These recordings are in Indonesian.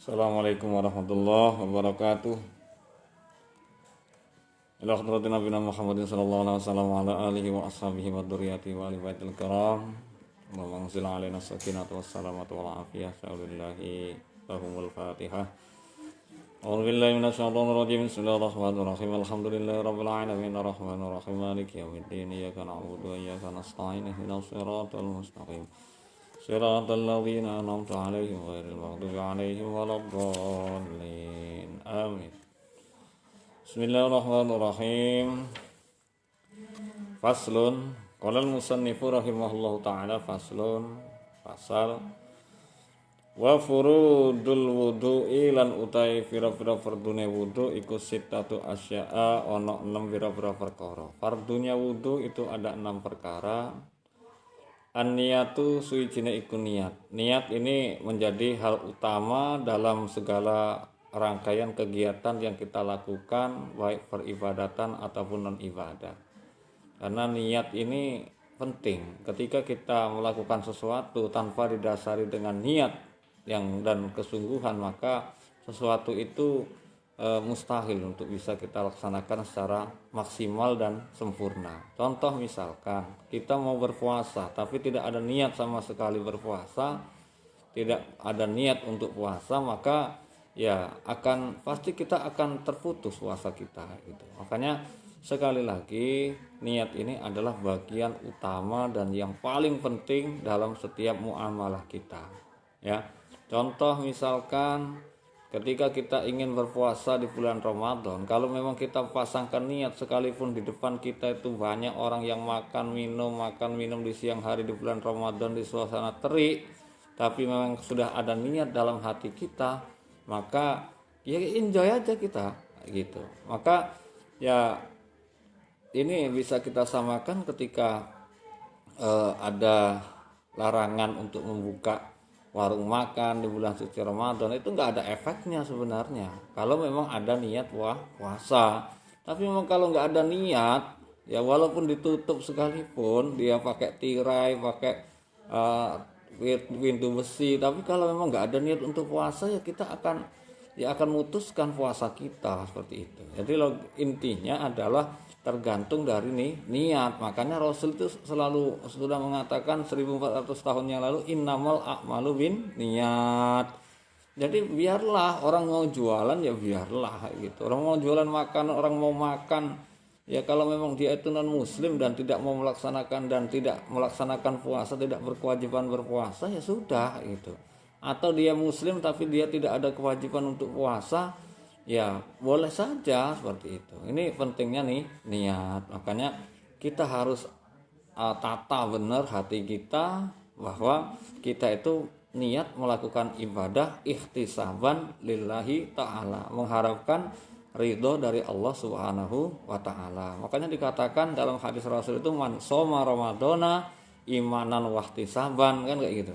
Assalamualaikum warahmatullahi wabarakatuh. Ila hadratin nabiyina Muhammadin sallallahu alaihi wasallam wa ala alihi wa ashabihi wa dzurriyyatihi wa ali baitil kiram. Allahumma anzil alaina sakinata wassalamata wal afiyah. Sa'ulillahi lahumul Fatihah. A'udzu billahi minasyaitonir rajim. Bismillahirrahmanirrahim. Alhamdulillahi rabbil alamin arrahmanir rahim maliki yaumiddin. Iyyaka na'budu wa iyyaka nasta'in. Ihdinas siratal mustaqim. Siratal ladzina an'amta 'alaihim ghairil maghdubi 'alaihim waladdallin. Amin. Bismillahirrahmanirrahim. Faslun. Qala al-musannifu rahimahullahu ta'ala faslun. Fasal. Wa furudul wudu'i lan utai pira-pira fardune wudu iku sittatu asya'a ana 6 pira-pira perkara. Fardunya wudu itu ada 6 perkara. An-niyatu suwijine iku niat. Niat ini menjadi hal utama dalam segala rangkaian kegiatan yang kita lakukan, baik peribadatan ataupun non-ibadah. Karena niat ini penting. Ketika kita melakukan sesuatu tanpa didasari dengan niat dan kesungguhan, maka sesuatu itu mustahil untuk bisa kita laksanakan secara maksimal dan sempurna. Contoh misalkan kita mau berpuasa tapi tidak ada niat sama sekali berpuasa, tidak ada niat untuk puasa, maka ya pasti kita akan terputus puasa kita gitu. Makanya sekali lagi niat ini adalah bagian utama dan yang paling penting dalam setiap muamalah kita. Ya. Contoh misalkan ketika kita ingin berpuasa di bulan Ramadan, kalau memang kita pasangkan niat sekalipun di depan kita itu banyak orang yang makan minum di siang hari di bulan Ramadan di suasana terik, tapi memang sudah ada niat dalam hati kita, maka ya enjoy aja kita gitu. Maka ya ini bisa kita samakan ketika ada larangan untuk membuka warung makan di bulan suci Ramadan, itu nggak ada efeknya sebenarnya kalau memang ada niat puasa. Tapi memang kalau nggak ada niat, ya walaupun ditutup sekalipun, dia pakai tirai, pakai pintu besi, tapi kalau memang nggak ada niat untuk puasa, ya kita akan memutuskan puasa kita seperti itu. Jadi intinya adalah tergantung dari niat. Makanya Rasul itu selalu sudah mengatakan 1400 tahun yang lalu, innamal a'malu bin niat. Jadi biarlah orang mau jualan, ya biarlah gitu. Orang mau jualan makan, orang mau makan, ya kalau memang dia itu non muslim dan tidak mau melaksanakan dan tidak melaksanakan puasa, tidak berkewajiban berpuasa, ya sudah gitu. Atau dia muslim tapi dia tidak ada kewajiban untuk puasa, ya boleh saja seperti itu. Ini pentingnya niat. Makanya kita harus tata benar hati kita bahwa kita itu niat melakukan ibadah ikhtisaban lillahi ta'ala, mengharapkan ridho dari Allah Subhanahu wa ta'ala. Makanya dikatakan dalam hadis Rasul itu man shoma ramadhana imanan wahtisaban, kan kayak gitu.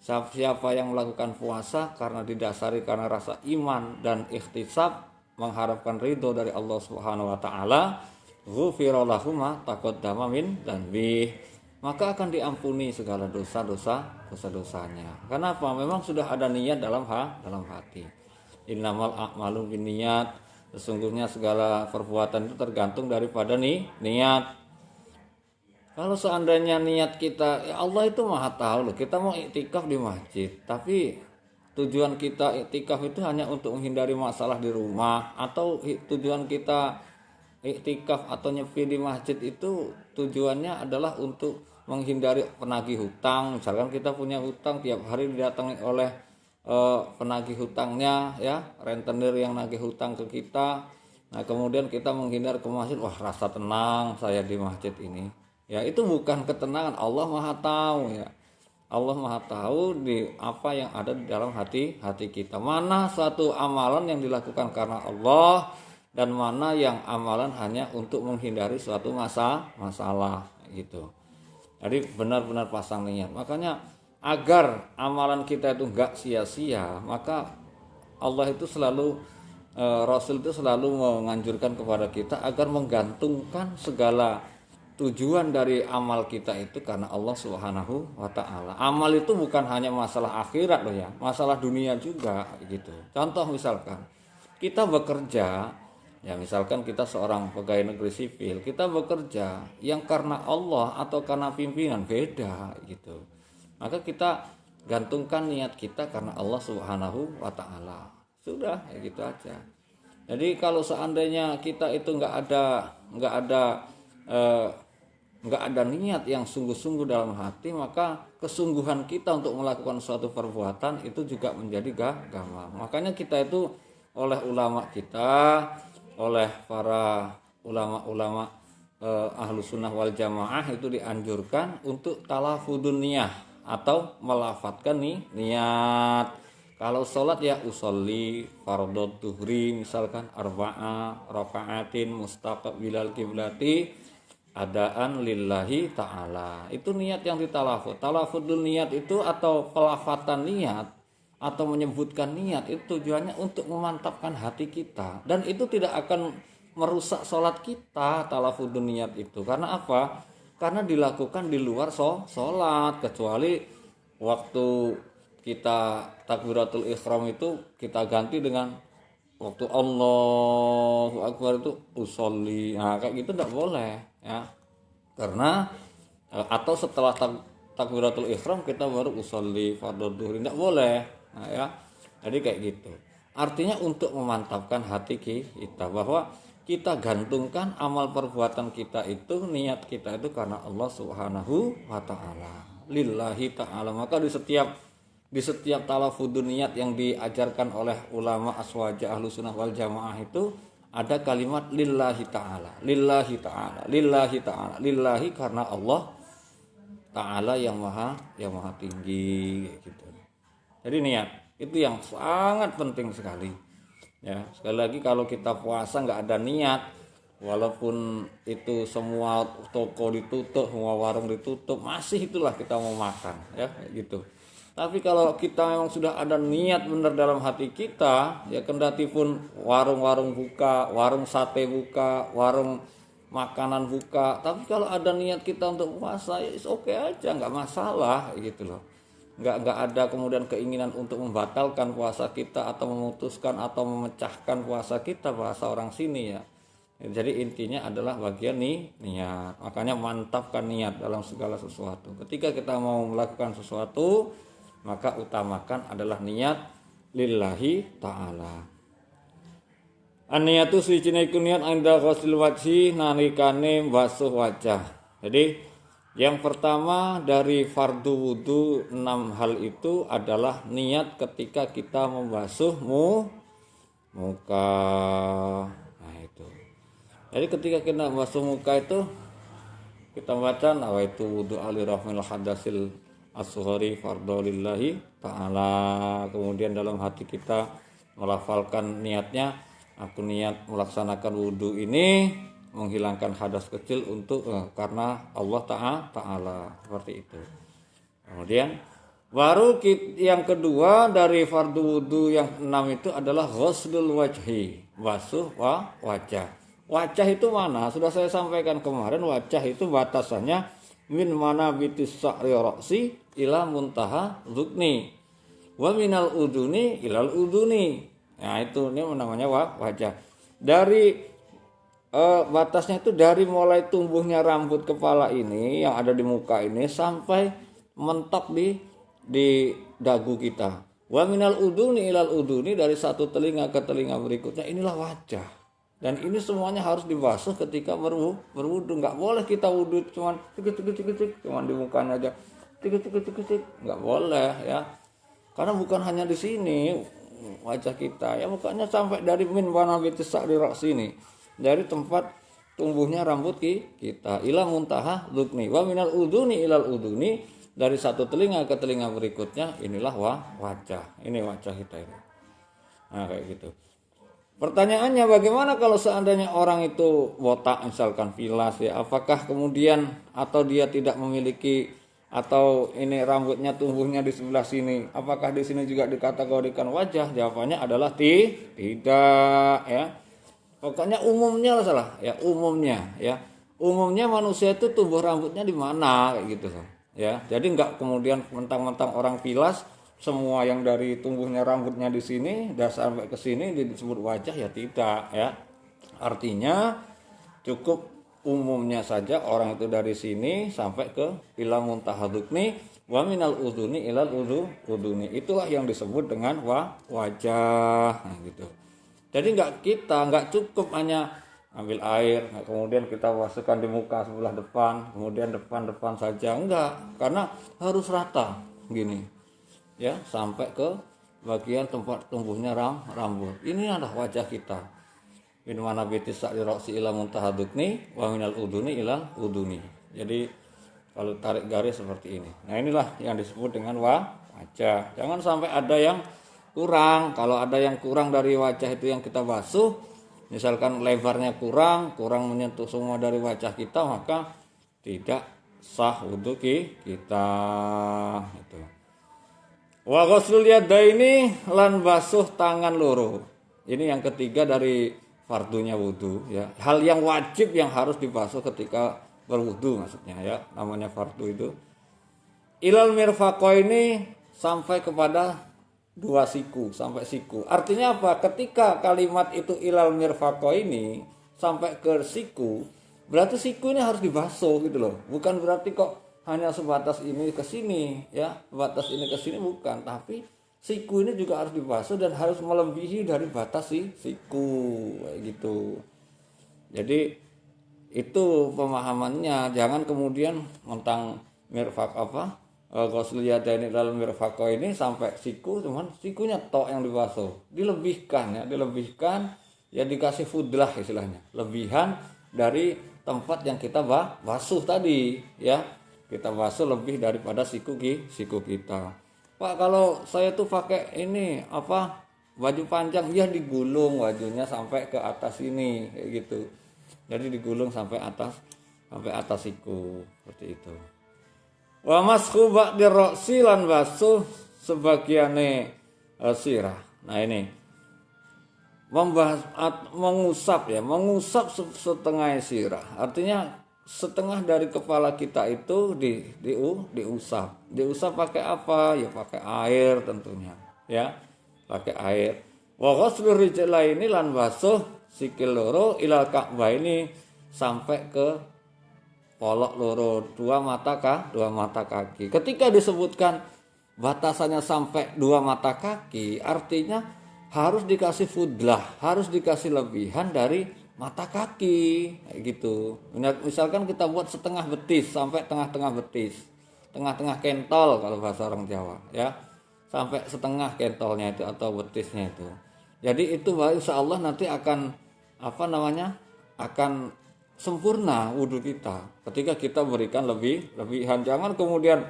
Siapa yang melakukan puasa karena didasari karena rasa iman dan ikhtisab, mengharapkan ridho dari Allah Subhanahu wa taala, ghufira lahu ma taqaddama min dzanbi, maka akan diampuni segala dosanya. Kenapa? Memang sudah ada niat dalam hati. Innamal a'malu binniyat, sesungguhnya segala perbuatan itu tergantung daripada niat. Kalau seandainya niat kita, ya Allah itu maha tahu loh, kita mau iktikaf di masjid, tapi tujuan kita iktikaf itu hanya untuk menghindari masalah di rumah, atau tujuan kita iktikaf atau nyepi di masjid itu tujuannya adalah untuk menghindari penagih hutang. Misalkan kita punya hutang, tiap hari didatangi oleh penagih hutangnya, ya rentenir yang nagih hutang ke kita. Nah kemudian kita menghindar ke masjid, wah rasa tenang saya di masjid ini. Ya itu bukan ketenangan. Allah maha tahu, ya Allah maha tahu di apa yang ada di dalam hati kita. Mana suatu amalan yang dilakukan karena Allah dan mana yang amalan hanya untuk menghindari suatu masalah gitu. Jadi benar-benar pasang niat. Makanya agar amalan kita itu enggak sia-sia, maka Allah itu selalu Rasul itu selalu menganjurkan kepada kita agar menggantungkan segala tujuan dari amal kita itu karena Allah Subhanahu wa taala. Amal itu bukan hanya masalah akhirat loh ya, masalah dunia juga gitu. Contoh misalkan kita bekerja, ya misalkan kita seorang pegawai negeri sipil, kita bekerja yang karena Allah atau karena pimpinan beda gitu. Maka kita gantungkan niat kita karena Allah Subhanahu wa taala. Sudah, ya gitu aja. Jadi kalau seandainya kita itu nggak ada niat yang sungguh-sungguh dalam hati, maka kesungguhan kita untuk melakukan suatu perbuatan itu juga menjadi gampang. Makanya kita itu oleh ulama kita, oleh para ulama-ulama Ahlus Sunnah wal Jamaah itu dianjurkan untuk talafudun niyah atau melafatkan niat. Kalau sholat ya usolli fardhu duhri misalkan arba'a raka'atin mustaqbilal kiblati adaan lillahi ta'ala. Itu niat yang ditalafut. Talafudul niat itu atau pelafatan niat atau menyebutkan niat itu tujuannya untuk memantapkan hati kita, dan itu tidak akan merusak sholat kita. Talafudul niat itu karena apa? Karena dilakukan di luar sholat, kecuali waktu kita takbiratul ihram itu kita ganti dengan waktu Allahu Akbar itu usolli. Nah, kayak gitu tidak boleh ya. Karena atau setelah takbiratul ihram kita baru usolli fardhu dhuhri, tidak boleh. Nah, ya. Jadi kayak gitu. Artinya untuk memantapkan hati kita bahwa kita gantungkan amal perbuatan kita itu, niat kita itu karena Allah Subhanahu wa taala. Lillahi taala. Maka di setiap talafudun niat yang diajarkan oleh ulama aswaja Ahlus Sunnah wal Jamaah itu ada kalimat lillahi ta'ala, lillahi ta'ala, lillahi ta'ala, lillahi karena Allah ta'ala yang maha tinggi gitu. Jadi niat itu yang sangat penting sekali. Ya, sekali lagi kalau kita puasa nggak ada niat, walaupun itu semua toko ditutup, semua warung ditutup, masih itulah kita mau makan ya gitu. Tapi kalau kita memang sudah ada niat benar dalam hati kita, ya kendati pun warung-warung buka, warung sate buka, warung makanan buka, tapi kalau ada niat kita untuk puasa, ya oke aja, nggak masalah gitu loh. Nggak ada kemudian keinginan untuk membatalkan puasa kita atau memutuskan atau memecahkan puasa kita, bahasa orang sini ya. Jadi intinya adalah bagian niat. Makanya mantapkan niat dalam segala sesuatu. Ketika kita mau melakukan sesuatu, maka utamakan adalah niat lillahi ta'ala. An-niyatu suwijine iku niat anda ghuslil wajhi nalikane basuh wajah. Jadi yang pertama dari fardu wudu 6 hal itu adalah niat ketika kita membasuh muka. Nah itu. Jadi ketika kita membasuh muka itu kita baca nawaitu wudu ali rafil hadasil as-sughari fardhu lillahi ta'ala. Kemudian dalam hati kita melafalkan niatnya, aku niat melaksanakan wudhu ini menghilangkan hadas kecil untuk karena Allah ta'ala, seperti itu. Kemudian baru yang kedua dari fardu wudhu yang 6 itu adalah ghuslul wajhi, basuh wajah. Wajah itu mana? Sudah saya sampaikan kemarin, wajah itu batasannya min mana bitis sa'ri ra'si ila muntaha dzukni wa minal uduni ilal uduni. Nah itu ini namanya wajah. Dari batasnya itu dari mulai tumbuhnya rambut kepala ini yang ada di muka ini sampai mentok di dagu kita. Wa minal uduni ilal uduni, dari satu telinga ke telinga berikutnya, inilah wajah. Dan ini semuanya harus dibasuh ketika berwudu. Nggak boleh kita wudu cuman cuman di mukanya aja nggak boleh ya, karena bukan hanya di sini wajah kita ya, mukanya sampai dari min banabitis sa'ri sini, dari tempat tumbuhnya rambut kita ila muntaha dzukni wa minal uduni ilal uduni, dari satu telinga ke telinga berikutnya, inilah wajah. Ini wajah kita ini. Nah kayak gitu. Pertanyaannya, bagaimana kalau seandainya orang itu botak misalkan, vilas ya, apakah kemudian atau dia tidak memiliki, atau ini rambutnya tumbuhnya di sebelah sini, apakah di sini juga dikategorikan wajah? Jawabannya adalah tidak ya. Pokoknya umumnya lah salah ya, umumnya ya. umumnya manusia itu tumbuh rambutnya di mana kayak gitu ya. Jadi nggak kemudian mentang-mentang orang pilas semua yang dari tumbuhnya rambutnya di sini dan sampai ke sini disebut wajah, ya tidak ya. Artinya cukup umumnya saja orang itu dari sini sampai ke ila muntahadukni wa minal udhuni ilal udhuni, itulah yang disebut dengan wajah. Nah, gitu. Jadi nggak cukup hanya ambil air kemudian kita basuhkan di muka sebelah depan, kemudian depan saja, enggak, karena harus rata gini ya sampai ke bagian tempat tumbuhnya rambut. Ini adalah wajah kita. Min mana bitis sa'liroksi ila muntahadukni wa minal uduni ilal uduni. Jadi kalau tarik garis seperti ini. Nah, inilah yang disebut dengan wajah. Jangan sampai ada yang kurang. Kalau ada yang kurang dari wajah itu yang kita basuh, misalkan lebarnya kurang menyentuh semua dari wajah kita, maka tidak sah wudhu kita. Itu. Wa ghuslul yadaini lan basuh tangan loro. Ini yang ketiga dari fardunya wudhu ya. Hal yang wajib yang harus dibasuh ketika berwudhu maksudnya ya. Namanya fardu itu. Ilal mirfaqaini sampai kepada dua siku, sampai siku. Artinya apa? Ketika kalimat itu ilal mirfaqaini sampai ke siku, berarti siku ini harus dibasuh gitu loh. Bukan berarti kok hanya sebatas ini ke sini ya, batas ini ke sini, bukan, tapi siku ini juga harus dibasuh dan harus melebihi dari batas siku kayak gitu. Jadi itu pemahamannya, jangan kemudian mentang mirfaq apa ghuslul yadaini dalam mirfaqo ini sampai siku, cuman sikunya tok yang dibasuh, dilebihkan ya dikasih fudlah istilahnya, lebihan dari tempat yang kita basuh tadi ya. Kita basuh lebih daripada siku kita. Pak, kalau saya tuh pakai ini apa baju panjang, ya digulung bajunya sampai ke atas ini kayak gitu. Jadi digulung sampai atas siku seperti itu. Wa mashu ba'di ra'si lan basuh sebagiane sirah. Nah ini mengusap setengah sirah. Artinya setengah dari kepala kita itu diusap pakai apa ya, pakai air tentunya ya, pakai air. Wa ghuslu rijlaini lan basuh sikil loro ilal ka'baini sampai ke polok loro dua mata kaki. Ketika disebutkan batasannya sampai dua mata kaki, artinya harus dikasih fudlah, harus dikasih lebihan dari mata kaki kayak gitu. Misalkan kita buat setengah betis sampai tengah-tengah betis, tengah-tengah kentol kalau bahasa orang Jawa ya, sampai setengah kentolnya itu atau betisnya itu. Jadi itu insya Allah nanti akan akan sempurna wudhu kita ketika kita berikan lebihan. Jangan kemudian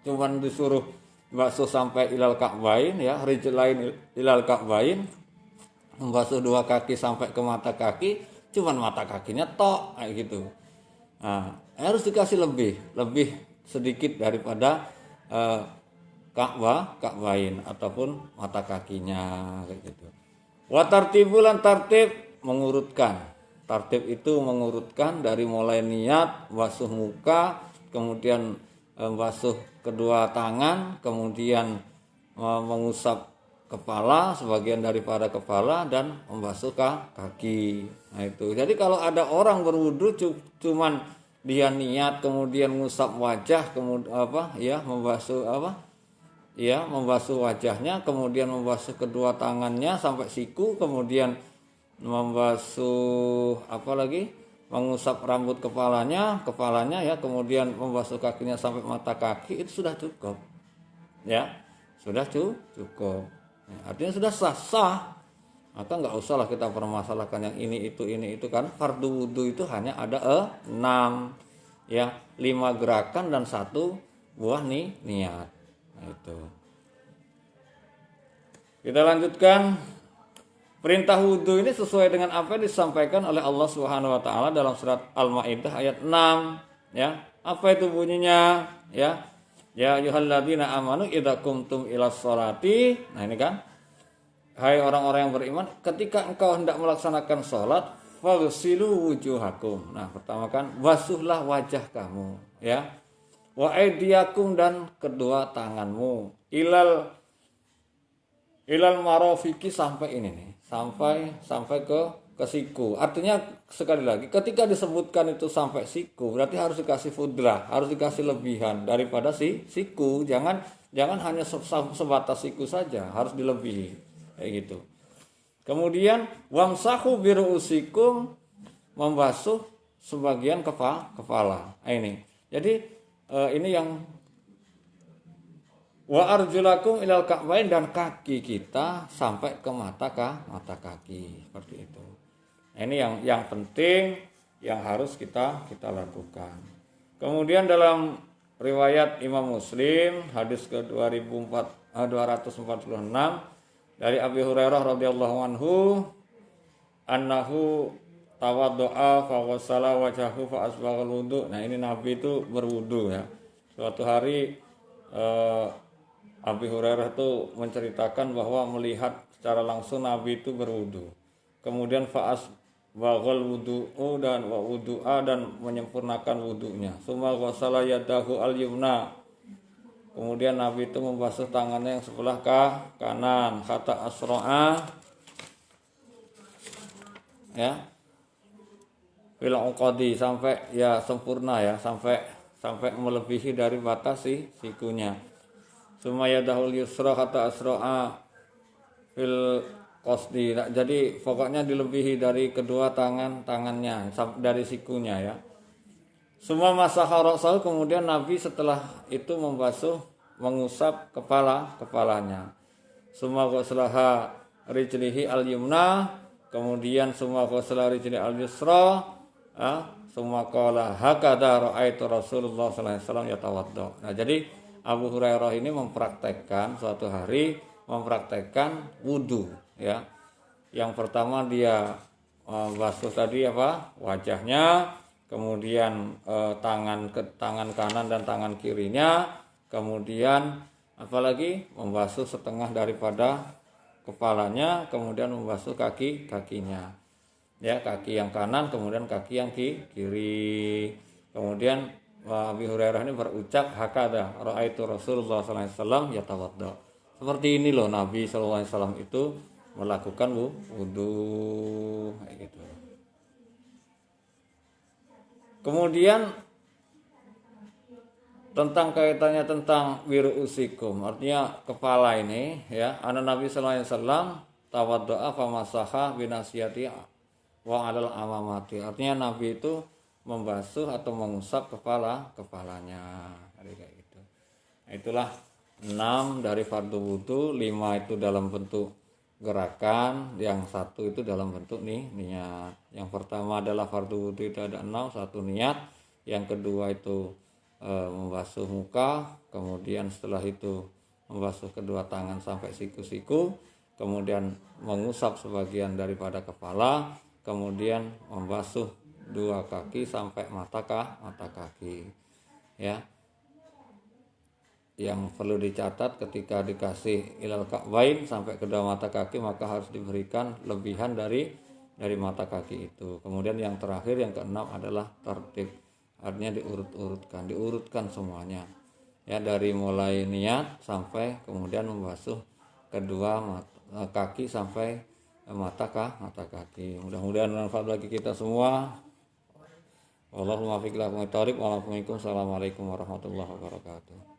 cuman disuruh basuh sampai ilal ka'bain ya, rijlain ilal ka'bain, membasuh dua kaki sampai ke mata kaki, cuman mata kakinya tok kayak gitu. Nah, harus dikasih lebih sedikit daripada ka'bain ataupun mata kakinya kayak gitu. Wa tartibulan tartib mengurutkan. Tartib itu mengurutkan dari mulai niat basuh muka, kemudian basuh kedua tangan, kemudian mengusap kepala, sebagian daripada kepala, dan membasuh kaki. Nah itu. Jadi kalau ada orang berwudu cuman dia niat kemudian mengusap wajah, kemudian membasuh wajahnya, kemudian membasuh kedua tangannya sampai siku, kemudian membasuh mengusap rambut kepalanya ya, kemudian membasuh kakinya sampai mata kaki, itu sudah cukup. Ya, sudah cukup. Artinya sudah sah. Maka nggak usahlah kita permasalahkan yang ini itu kan. Fardu wudu itu hanya ada 6 ya, 5 gerakan dan 1 buah niat. Nah, itu. Kita lanjutkan. Perintah wudu ini sesuai dengan apa yang disampaikan oleh Allah Subhanahu wa taala dalam surat Al-Maidah ayat 6 ya. Apa itu bunyinya ya? Ya ayyuhalladzina amanu idza qumtum ilas sholati. Nah ini kan, hai orang-orang yang beriman, ketika engkau hendak melaksanakan sholat, faghsilu wujuhakum. Nah, pertama kan basuhlah wajah kamu, ya. Wa aydiyakum, dan kedua tanganmu, ilal marofiki, sampai ini nih, sampai ke siku. Artinya sekali lagi ketika disebutkan itu sampai siku, berarti harus dikasih fudlah, harus dikasih lebihan daripada siku. Jangan hanya sebatas siku saja, harus dilebihi kayak gitu. Kemudian wamsahu biru'usikum, membasuh sebagian kepala. Nah, ini. Jadi ini yang wa arjulakum ilal ka'bain, dan kaki kita sampai ke mata kaki, seperti itu. Nah, ini yang penting yang harus kita lakukan. Kemudian dalam riwayat Imam Muslim hadis ke 246 dari Abi Hurairah radhiyallahu anhu, annahu tawaddo'a fa ghassala wajhahu fa asbaghal wudu. Nah, ini Nabi itu berwudu, ya. Suatu hari Abi Hurairah itu menceritakan bahwa melihat secara langsung Nabi itu berwudu. Kemudian fa asbaghal wudu'u, dan wa wudu'a, dan menyempurnakan wudunya. Summa ghassala yadahu al-yumna. Kemudian Nabi itu membasuh tangannya yang sebelah kanan, kata asro'a, ya, fil uqadi, sampai ya sempurna, ya, sampai melebihi dari batas sikunya. Sumaya dahul yusra, kata asro'a, fil qasdi. Jadi pokoknya dilebihi dari kedua tangannya dari sikunya, ya. Semua masaha ra'sal, kemudian Nabi setelah itu mengusap kepalanya. Semua ghuslaha rijlihi al-yumna, kemudian semua ghuslah rijlihi al-yusra, semua qala hakadha ra'aitu Rasulullah sallallahu alaihi wasallam yatawaddo. Nah, jadi Abu Hurairah ini mempraktekkan suatu hari wudu, ya. Yang pertama dia basuh tadi wajahnya, kemudian tangan kanan dan tangan kirinya, kemudian apalagi membasuh setengah daripada kepalanya, kemudian membasuh kakinya, ya, kaki yang kanan, kemudian kaki yang kiri. Kemudian Abi Hurairah ini berucap hakada ra'aitu Rasulullah sallallahu alaihi wasallam yatawaddo. Seperti ini loh Nabi sallallahu alaihi wasallam itu melakukan wudu, kayak gitu. Kemudian tentang kaitannya tentang wiru'usikum, artinya kepala ini, ya, anak Nabi sallallahu alaihi wasallam tawaddo'a fa masaha binasiyati wa 'alal amamati. Artinya Nabi itu membasuh atau mengusap kepalanya. Kayak gitu. Nah, itulah 6 dari fardu wudu, 5 itu dalam bentuk gerakan, yang 1 itu dalam bentuk niat. Yang pertama adalah fardu wudu itu ada 6, 1 niat, yang kedua itu membasuh muka, kemudian setelah itu membasuh kedua tangan sampai siku-siku, kemudian mengusap sebagian daripada kepala, kemudian membasuh 2 kaki sampai mata kaki, ya. Yang perlu dicatat, ketika dikasih ilal ka'bain sampai kedua mata kaki, maka harus diberikan lebihan dari mata kaki itu. Kemudian yang terakhir, yang keenam adalah tertib, artinya diurutkan semuanya, ya, dari mulai niat sampai kemudian membasuh kedua kaki sampai mata kaki. Mudah-mudahan bermanfaat bagi kita semua. Wallahul muwaffiq ila aqwamit thoriq. Wassalamualaikum warahmatullahi wabarakatuh.